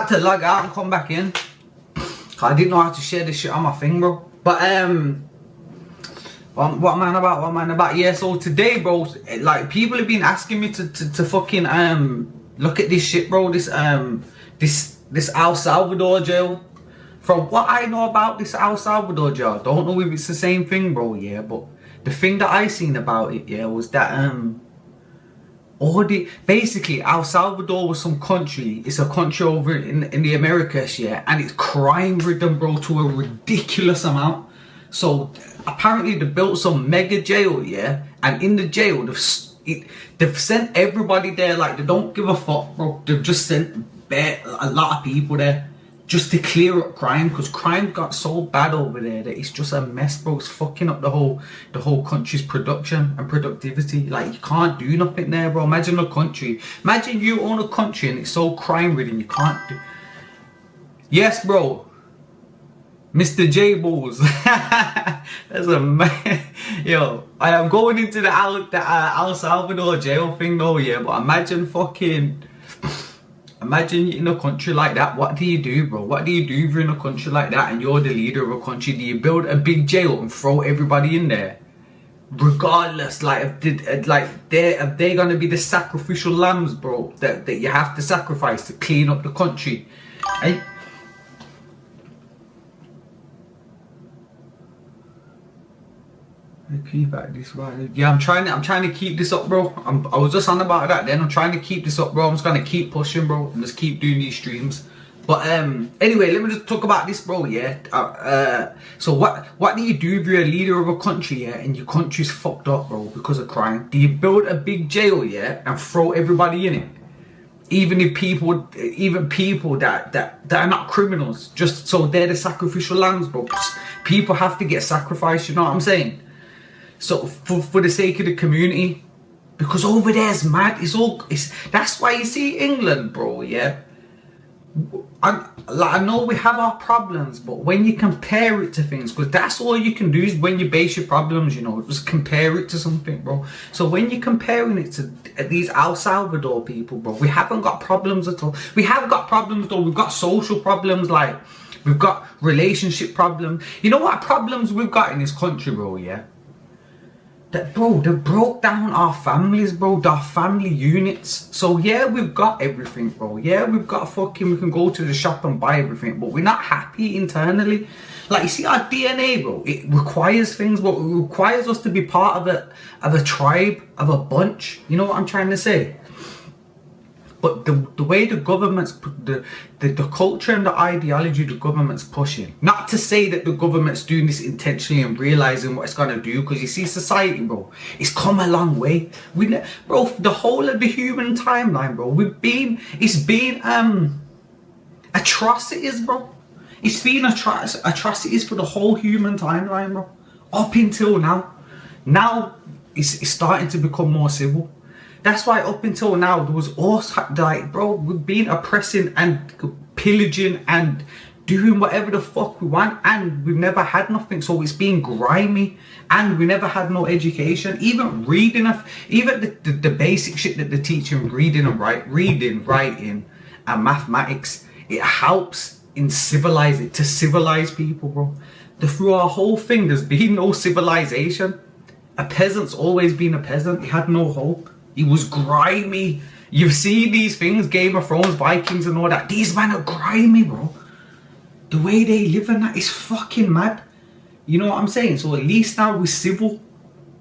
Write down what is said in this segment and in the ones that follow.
had to log out and come back in. I didn't know how to share this shit on my thing, bro. But what am I about? What am I about? Yeah, so today, bro, like people have been asking me to fucking look at this shit, bro. This El Salvador jail. From what I know about this El Salvador jail, I don't know if it's the same thing, bro. Yeah, but the thing that I seen about it, yeah, was that basically El Salvador was some country. It's a country over in the Americas, yeah, and it's crime ridden, bro, to a ridiculous amount. So apparently they built some mega jail, yeah, and in the jail they've sent everybody there. Like, they don't give a fuck, bro. They've just sent a lot of people there just to clear up crime, because crime got so bad over there that it's just a mess, bro. It's fucking up the whole country's production and productivity. Like, you can't do nothing there, bro. Imagine a country. Imagine you own a country and it's so crime ridden you can't do. Yes, bro. Mr. J Balls. That's a man. Yo, I am going into the El Salvador jail thing though, yeah, but imagine in a country like that. What do you do, bro? What do you do if you're in a country like that and you're the leader of a country? Do you build a big jail and throw everybody in there? Regardless, like, are they gonna be the sacrificial lambs, bro, that you have to sacrifice to clean up the country? Keep at this, right? Yeah, I'm trying to keep this up, bro. I was just on about that then. I'm trying to keep this up, bro. I'm just gonna keep pushing, bro, and just keep doing these streams. But anyway, let me just talk about this, bro. Yeah. So what do you do if you're a leader of a country, yeah, and your country's fucked up, bro, because of crime? Do you build a big jail, yeah, and throw everybody in it? Even people that are not criminals, just so they're the sacrificial lambs, bro. People have to get sacrificed. You know what I'm saying? So for the sake of the community, because over there's mad. That's why you see England, bro. Yeah, I know we have our problems, but when you compare it to things, because that's all you can do is when you base your problems, you know, just compare it to something, bro. So when you're comparing it to these El Salvador people, bro, we haven't got problems at all. We have got problems though. We've got social problems, like we've got relationship problems. You know what problems we've got in this country, bro? Yeah. That, bro, they broke down our families, bro, our family units. So yeah, we've got everything, bro. Yeah, we've got we can go to the shop and buy everything, but we're not happy internally. Like, you see, our DNA, bro, it requires things, but it requires us to be part of a tribe, of a bunch. You know what I'm trying to say? But the way the government's, the culture and the ideology the government's pushing, not to say that the government's doing this intentionally and realizing what it's going to do, because you see society, bro, it's come a long way. Bro, the whole of the human timeline, bro, it's been atrocities, bro. It's been atrocities for the whole human timeline, bro, up until now. Now it's starting to become more civil. That's why up until now there was all like, bro, we've been oppressing and pillaging and doing whatever the fuck we want, and we've never had nothing. So it's been grimy, and we never had no education. Even reading, even the basic shit that they teach in reading, writing, and mathematics, it helps in to civilize people, bro. Through our whole thing, there's been no civilization. A peasant's always been a peasant. He had no hope. He was grimy. You've seen these things, Game of Thrones, Vikings and all that. These men are grimy, bro. The way they live and that is fucking mad. You know what I'm saying? So at least now we're civil.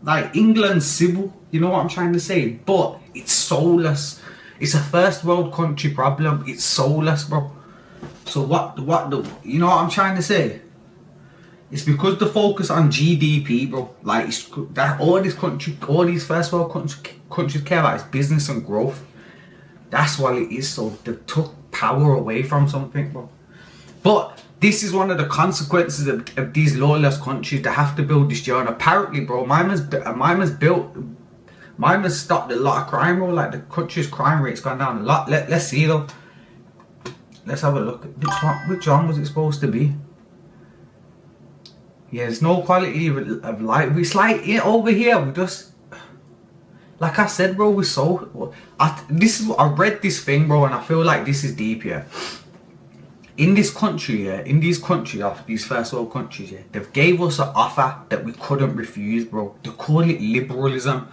Like, England's civil. You know what I'm trying to say? But it's soulless. It's a first world country problem. It's soulless, bro. So you know what I'm trying to say? It's because the focus on GDP, bro. Like, that all these first world countries care about is business and growth. That's what it is. So they took power away from something, bro. But this is one of the consequences of these lawless countries. They have to build this jail. And apparently, bro, mine has stopped a lot of crime, bro. Like, the country's crime rate's gone down a lot. Let's see though. Let's have a look. Which one was it supposed to be? Yeah, there's no quality of life. It's like, yeah, over here, we just, like I said, bro, I read this thing, bro, and I feel like this is deep, yeah. in this country, yeah, in these countries, these first world countries, yeah, they've gave us an offer that we couldn't refuse, bro. They call it liberalism.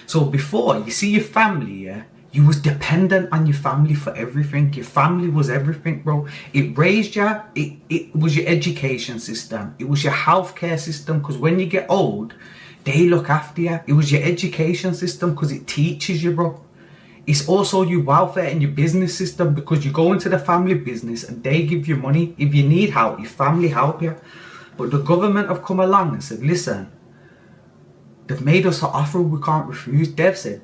So before, you see your family, yeah, you was dependent on your family for everything. Your family was everything, bro. It raised you. It was your education system. It was your healthcare system, because when you get old, they look after you. It was your education system, because it teaches you, bro. It's also your welfare and your business system, because you go into the family business and they give you money. If you need help, your family help you. But the government have come along and said, listen, they've made us an offer we can't refuse. They've said,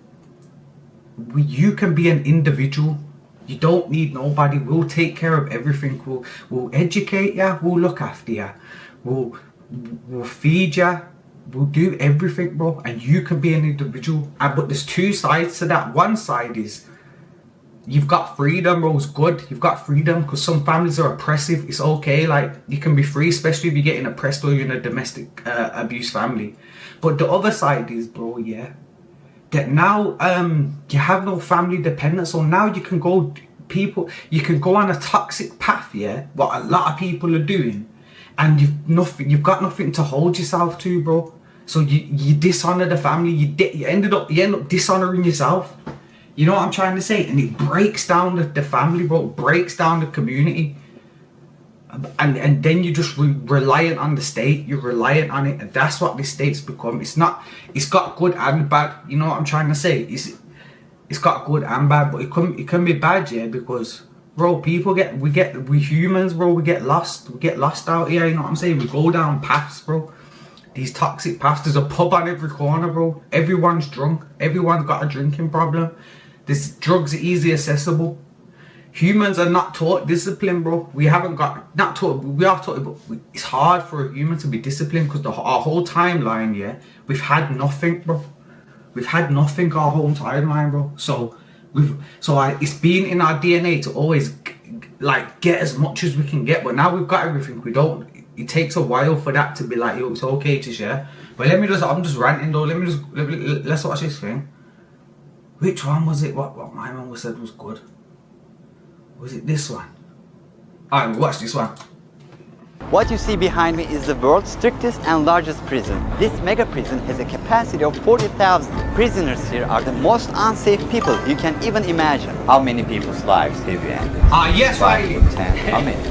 you can be an individual. You don't need nobody. We'll take care of everything. We'll educate you. We'll look after you. We'll feed you. We'll do everything, bro. And you can be an individual. But there's two sides to that. One side is you've got freedom, bro. It's good. You've got freedom, because some families are oppressive. It's okay. Like, you can be free, especially if you're getting oppressed or you're in a domestic abuse family. But the other side is, bro, yeah, that now you have no family dependence, so now you can go on a toxic path, yeah, what a lot of people are doing, and you've got nothing to hold yourself to, bro. So you dishonor the family, you end up dishonoring yourself. You know what I'm trying to say? And it breaks down the family, bro. It breaks down the community. And then you're just reliant on the state. You're reliant on it, and that's what this state's become. It's got good and bad. You know what I'm trying to say? It's got good and bad, but it can be bad, yeah, because, bro, we humans, bro, we get lost out here. You know what I'm saying? We go down paths, bro. These toxic paths. There's a pub on every corner, bro. Everyone's drunk. Everyone's got a drinking problem. This drugs are easy accessible. Humans are not taught discipline, bro. We are taught, but it's hard for a human to be disciplined, because our whole timeline, yeah, we've had nothing, bro. We've had nothing our whole timeline, bro. So it's been in our DNA to always like get as much as we can get, but now we've got everything. It takes a while for that to be like, yo, it's okay to share. But I'm just ranting though. Let's watch this thing. Which one was it? What my mum said was good? Was it this one? Alright, watch this one. What you see behind me is the world's strictest and largest prison. This mega prison has a capacity of 40,000. Prisoners here are the most unsafe people you can even imagine. How many people's lives have you ended? Yes, 5 right. 10. How many?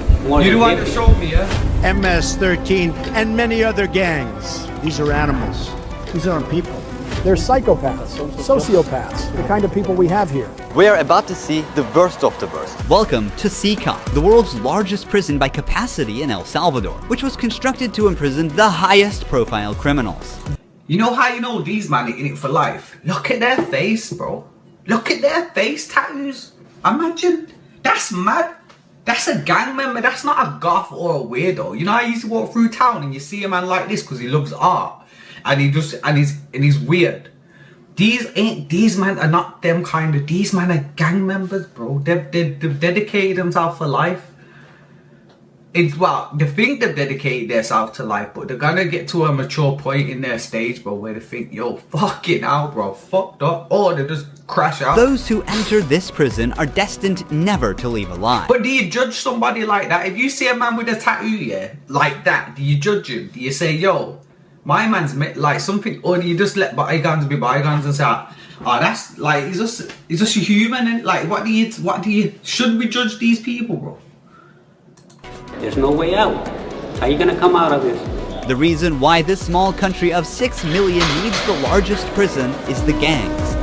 You the one that showed me, yeah? MS-13 and many other gangs. These are animals. These aren't people. They're psychopaths, sociopaths, the kind of people we have here. We are about to see the worst of the worst. Welcome to CECOT, the world's largest prison by capacity in El Salvador, which was constructed to imprison the highest profile criminals. You know how you know these men are in it for life? Look at their face, bro. Look at their face tattoos. Imagine. That's mad. That's a gang member. That's not a goth or a weirdo. You know, I used to walk through town and you see a man like this because he loves art. And he's weird. These men are not them kind of. These men are gang members, bro. They've dedicated themselves for life. They think they've dedicated themselves to life, but they're gonna get to a mature point in their stage, bro, where they think, yo, fucking hell, bro, fucked up, or they just crash out. Those who enter this prison are destined never to leave alive. But do you judge somebody like that? If you see a man with a tattoo, yeah, like that, do you judge him? Do you say, yo, my man's like something, or do you just let bygones be bygones and say, oh, that's like, he's just a human, and like, should we judge these people, bro? There's no way out. How are you gonna come out of this? The reason why this small country of 6 million needs the largest prison is the gangs.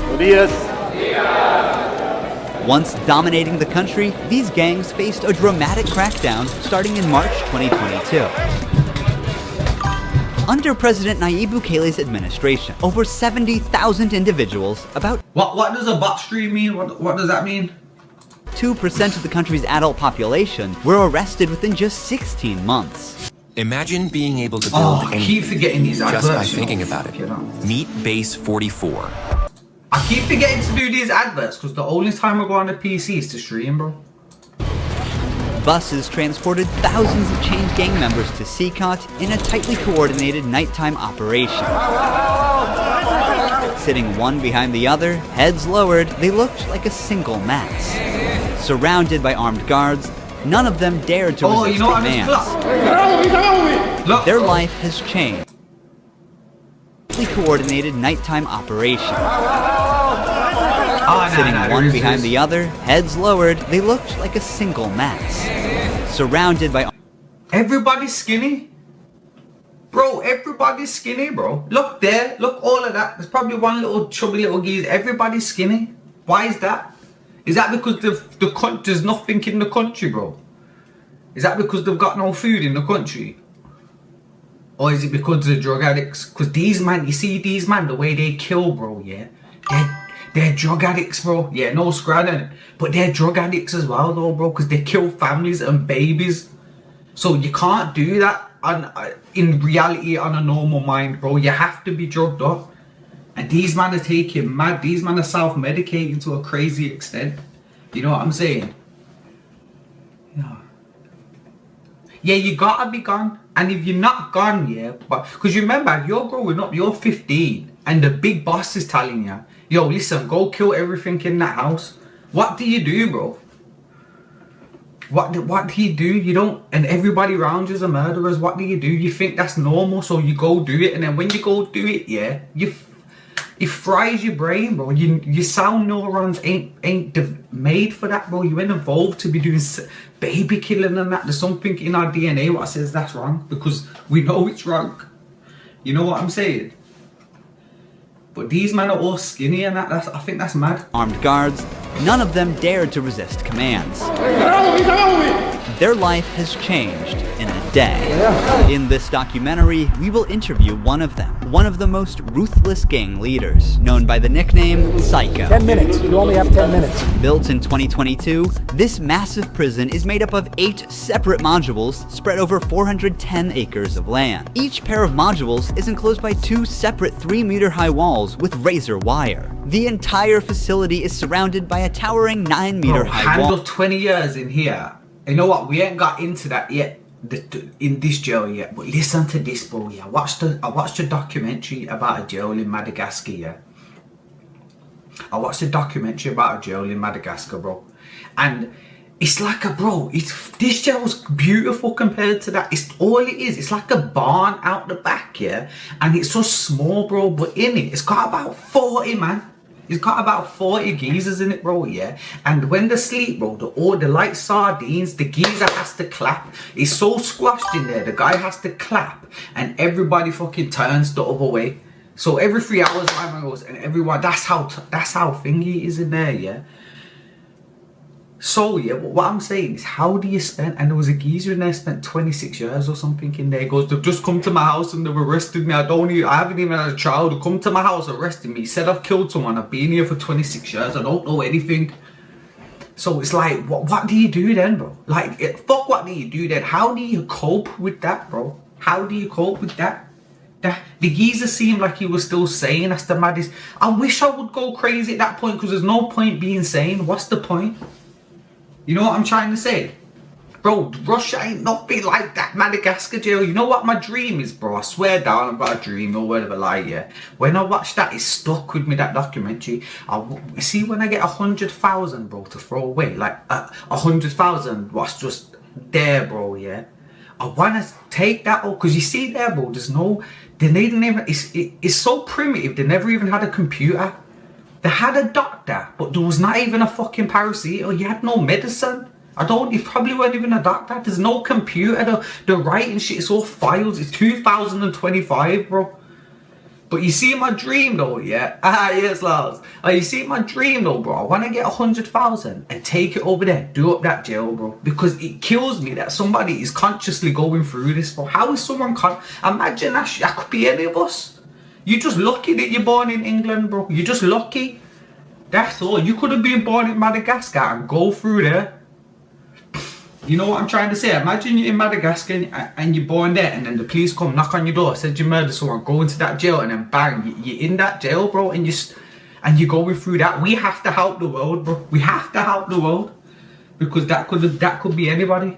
Once dominating the country, these gangs faced a dramatic crackdown starting in March 2022. Under President Nayib Bukele's administration, over 70,000 individuals, about... What does a bot stream mean? What does that mean? 2% of the country's adult population were arrested within just 16 months. Imagine being able to build I keep forgetting these just adverts, by thinking about it. Meet Base 44. I keep forgetting to do these adverts because the only time I go on the PC is to stream, bro. Buses transported thousands of chained gang members to CECOT in a tightly coordinated nighttime operation. Sitting one behind the other, heads lowered, they looked like a single mass. Surrounded by armed guards, None of them dared to resist you know what? commands. Look. Their life has changed. Coordinated nighttime operation. Sitting one behind the other, heads lowered, they looked like a single mass. Surrounded by... Everybody's skinny. Bro, everybody's skinny, bro. Look there. Look, all of that. There's probably one little chubby little geese. Everybody's skinny. Why is that? Is that because there's nothing in the country, bro? Is that because they've got no food in the country? Or is it because of the drug addicts? Because these man, you see these man, the way they kill, bro, yeah? They're drug addicts, bro. Yeah, no scradding. But they're drug addicts as well, though, bro, because they kill families and babies. So you can't do that in reality on a normal mind, bro. You have to be drugged up. And these men are taking mad. These men are self-medicating to a crazy extent. You know what I'm saying? Yeah, you gotta be gone. And if you're not gone, yeah, but because you remember, if you're growing up, you're 15, and the big boss is telling you, yo, listen, go kill everything in that house. What do you do, bro? What do you do? You don't, and everybody around you is a murderers. What do you do? You think that's normal, so you go do it, and then when you go do it, yeah, it fries your brain, bro. Your sound neurons ain't made for that, bro. You ain't evolved to be doing baby killing and that. There's something in our DNA what says that's wrong, because we know it's wrong. You know what I'm saying? But these men are all skinny and that. I think that's mad. Armed guards, none of them dared to resist commands. Their life has changed in a day. In this documentary, we will interview one of them, one of the most ruthless gang leaders, known by the nickname CECOT. 10 minutes. You only have 10 minutes. Built in 2022, this massive prison is made up of 8 separate modules spread over 410 acres of land. Each pair of modules is enclosed by 2 separate 3-meter-high walls with razor wire. The entire facility is surrounded by a towering 9-meter-high wall. Handle 20 years in here. You know what? We ain't got into that yet in this jail yet. But listen to this, bro. Yeah, I watched a documentary about a jail in Madagascar. Yeah, I watched a documentary about a jail in Madagascar, bro. And it's like this jail's beautiful compared to that. It's all it is. It's like a barn out the back, yeah. And it's so small, bro. But in it, it's got about 40, man. It's got about 40 geezers in it, bro, yeah? And when they sleep, bro, they're like sardines. The geezer has to clap. It's so squashed in there, the guy has to clap. And everybody fucking turns the other way. So every 3 hours, my man goes, and everyone, that's how thingy is in there, yeah? So, yeah, what I'm saying is, how do you spend, and there was a geezer in there spent 26 years or something in there. He goes, they've just come to my house and they've arrested me. I haven't even had a child. They come to my house, arrested me. He said I've killed someone. I've been here for 26 years. I don't know anything. So it's like, what do you do then, bro? Like, fuck, what do you do then? How do you cope with that, bro? How do you cope with that? The geezer seemed like he was still sane. That's the maddest. I wish I would go crazy at that point, because there's no point being sane. What's the point? You know what I'm trying to say? Bro, Russia ain't nothing like that Madagascar jail. You know what my dream is, bro? I swear down I've got a dream or whatever, lie, yeah. When I watched that, it stuck with me, that documentary. See, when I get 100,000, bro, to throw away, like 100,000 what's just there, bro, yeah. I want to take that, because you see there, bro, there's no, they didn't even, it's so primitive, they never even had a computer. They had a doctor, but there was not even a fucking paracetamol. You had no medicine. You probably weren't even a doctor. There's no computer. The writing shit, it's all files. It's 2025, bro. But you see my dream though, yeah? Yes, Lars. You see my dream though, bro? I want to get 100,000 and take it over there, do up that jail, bro. Because it kills me that somebody is consciously going through this, bro. How is someone imagine that could be any of us. You're just lucky that you're born in England, bro. You're just lucky. That's all. You could have been born in Madagascar and go through there. You know what I'm trying to say? Imagine you're in Madagascar and you're born there, and then the police come, knock on your door, said you murdered someone, go into that jail, and then bang, you're in that jail, bro, and you're going through that. We have to help the world, bro. We have to help the world, because that could be anybody.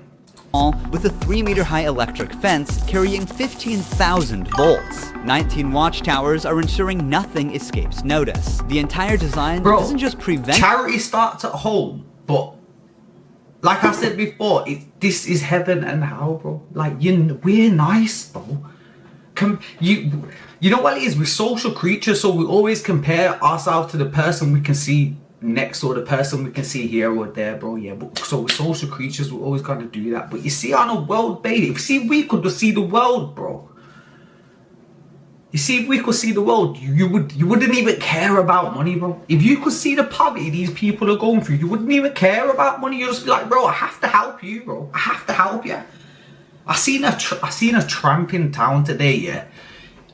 With a 3-meter-high electric fence carrying 15,000 volts. 19 watchtowers are ensuring nothing escapes notice. The entire design doesn't just prevent... Charity starts at home, but like I said before, this is heaven and hell, bro. Like, we're nice, bro. You know what it is? We're social creatures, so we always compare ourselves to the person we can see next or the person we can see here or there, bro. Yeah, but so we're social creatures, we're always gonna do that. But you see, on a world basis, if we could just see the world, bro. You see, if we could see the world, you wouldn't even care about money, bro. If you could see the poverty these people are going through, you wouldn't even care about money. You'd just be like, bro, I have to help you, bro. I have to help you. I seen a tramp in town today, yeah,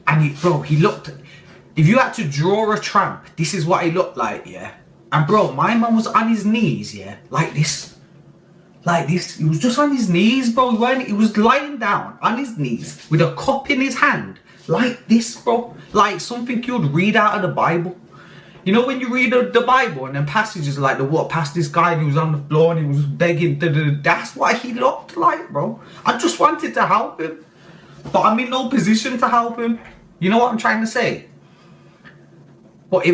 and he looked. If you had to draw a tramp, this is what he looked like, yeah. And bro, my man was on his knees, yeah, like this. He was just on his knees, bro. He was lying down on his knees with a cup in his hand. Like this, bro. Like something you'd read out of the Bible. You know when you read the Bible and then passages like the walk past this guy and he was on the floor and he was begging. That's what he looked like, bro. I just wanted to help him. But I'm in no position to help him. You know what I'm trying to say? But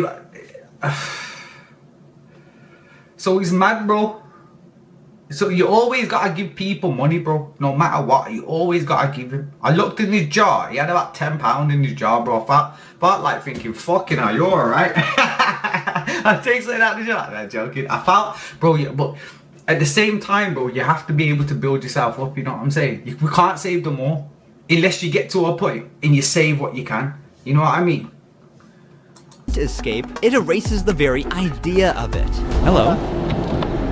so he's mad, bro. So you always gotta give people money, bro. No matter what, you always gotta give him. I looked in his jar. He had about £10 in his jar, bro. I felt like thinking, fucking hell, you alright? I take something out of the jar. I'm joking. I felt, bro, yeah, but at the same time, bro, you have to be able to build yourself up. You know what I'm saying? We can't save them all unless you get to a point and you save what you can. You know what I mean? To escape, it erases the very idea of it. Hello.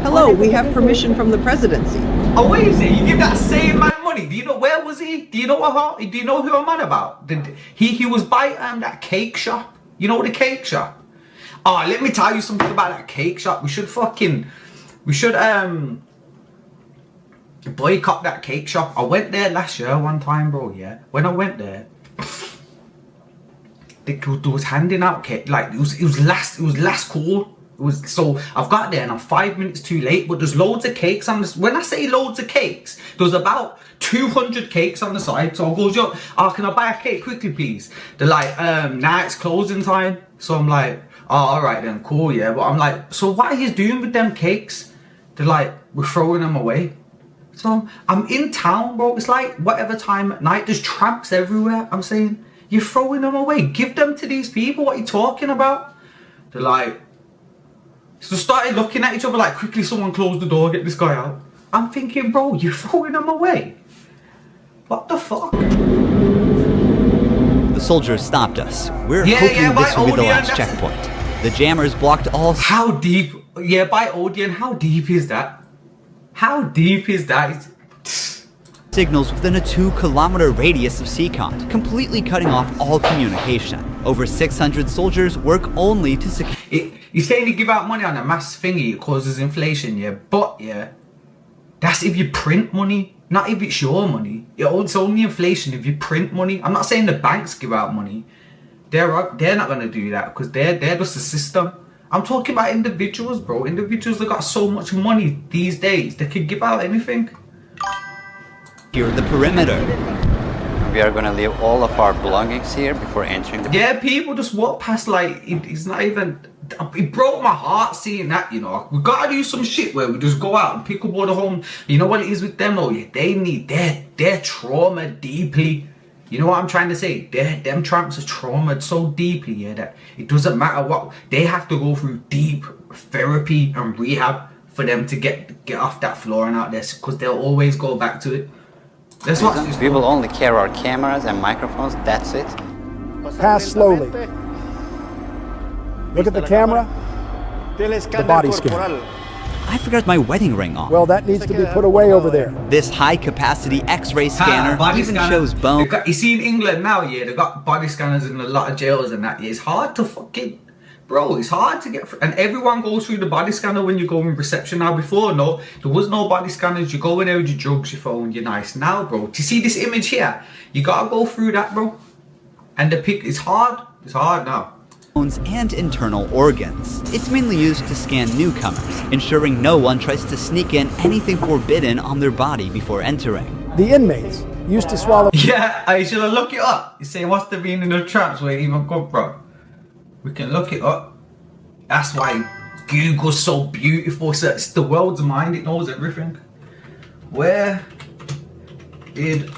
Hello, we have permission from the presidency. Oh, wait a second, you give that same man money. Do you know, where was he? Do you know who I'm on about? He was by that cake shop. You know the cake shop? Oh, let me tell you something about that cake shop. We should boycott that cake shop. I went there last year one time, bro, yeah. When I went there, they was handing out cake, like it was last call. So I've got there and I'm 5 minutes too late, but there's loads of cakes on this. When I say loads of cakes, there's about 200 cakes on the side. So I goes, yo, can I buy a cake quickly, please? They're like, nah, it's closing time. So I'm like, oh, all right then, cool, yeah. But I'm like, so what are you doing with them cakes? They're like, we're throwing them away. So I'm in town, bro. It's like whatever time at night, there's tramps everywhere. I'm saying, you're throwing them away. Give them to these people. What are you talking about? They're like, so started looking at each other like, quickly someone close the door, get this guy out. I'm thinking, bro, you're throwing them away. What the fuck? The soldiers stopped us. We're hoping this will be the last checkpoint. The jammers blocked all... How deep? Yeah, by Odeon, how deep is that? How deep is that? Signals within a 2-kilometer radius of CECOT, completely cutting off all communication. Over 600 soldiers work only to secure... You're saying you give out money on a mass thingy, it causes inflation, yeah, but yeah, that's if you print money, not if it's your money. It's only inflation if you print money. I'm not saying the banks give out money. They're not gonna do that because they're just a system. I'm talking about individuals, bro. Individuals that got so much money these days, they could give out anything. Here, the perimeter. We are gonna leave all of our belongings here before entering the... Yeah, people just walk past like, it's not even... It broke my heart seeing that, you know. We gotta do some shit where we just go out and pick up all the home. You know what it is with them though? Yeah, they're trauma deeply. You know what I'm trying to say? Them tramps are traumatized so deeply, yeah, that it doesn't matter what. They have to go through deep therapy and rehab for them to get off that floor and out there, because they'll always go back to it. That's what we will only carry our cameras and microphones, that's it. Pass slowly. Look at the camera. The body scan. I forgot my wedding ring on. Well, that needs to be put away over there. This high-capacity X-ray scanner even shows bone. You see in England now, yeah, they've got body scanners in a lot of jails and that. Yeah, it's hard to fucking... Bro, it's hard to get... And everyone goes through the body scanner when you go in reception now. Before, no, there was no body scanners. You go in there with your drugs, your phone, you're nice. Now, bro, do you see this image here? You gotta go through that, bro. And the pic... It's hard. It's hard now. And internal organs. It's mainly used to scan newcomers, ensuring no one tries to sneak in anything forbidden on their body before entering. The inmates used to swallow... Yeah, I should have looked it up. You say, what's the meaning of traps? Where it even come from? We can look it up. That's why Google's so beautiful, so it's the world's mind, it knows everything. Where did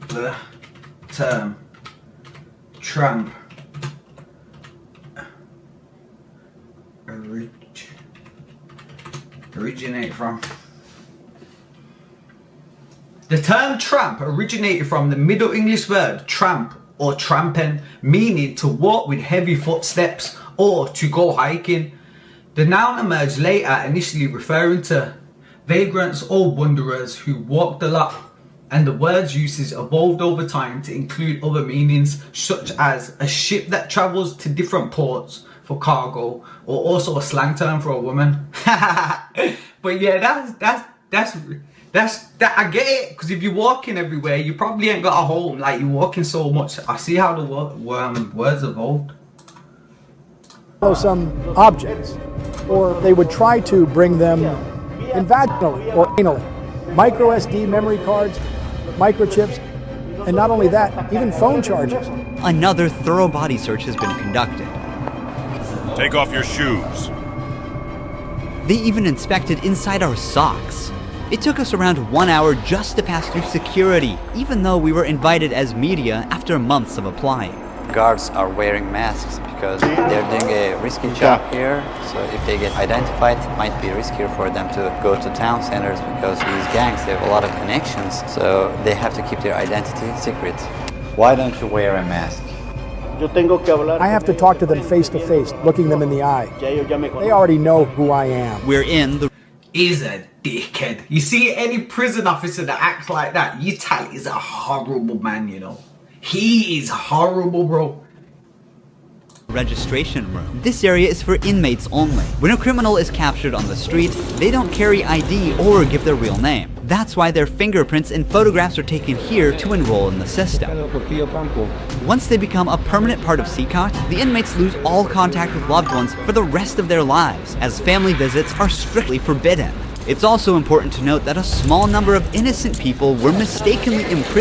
the term tramp originate from? The term tramp originated from the Middle English verb tramp or trampen, meaning to walk with heavy footsteps or to go hiking. The noun emerged later, initially referring to vagrants or wanderers who walked a lot, and the word's usage evolved over time to include other meanings, such as a ship that travels to different ports for cargo, or also a slang term for a woman. But yeah, that's I get it, because if you're walking everywhere, you probably ain't got a home. Like, you're walking so much. I see how the words evolved. Some objects, or they would try to bring them in vaginally or anally. Micro SD memory cards, microchips, and not only that, even phone chargers. Another thorough body search has been conducted. Take off your shoes. They even inspected inside our socks. It took us around 1 hour just to pass through security, even though we were invited as media after months of applying. Guards are wearing masks because they're doing a risky job here. So if they get identified, it might be riskier for them to go to town centers, because these gangs, they have a lot of connections. So they have to keep their identity secret. Why don't you wear a mask? I have to talk to them face to face, looking them in the eye. They already know who I am. We're in the... Is a dickhead. You see any prison officer that acts like that, you tell he's a horrible man, you know. He is horrible, bro. registration room. This area is for inmates only. When a criminal is captured on the street, they don't carry ID or give their real name. That's why their fingerprints and photographs are taken here to enroll in the system. Once they become a permanent part of CECOT, the inmates lose all contact with loved ones for the rest of their lives, as family visits are strictly forbidden. It's also important to note that a small number of innocent people were mistakenly imprisoned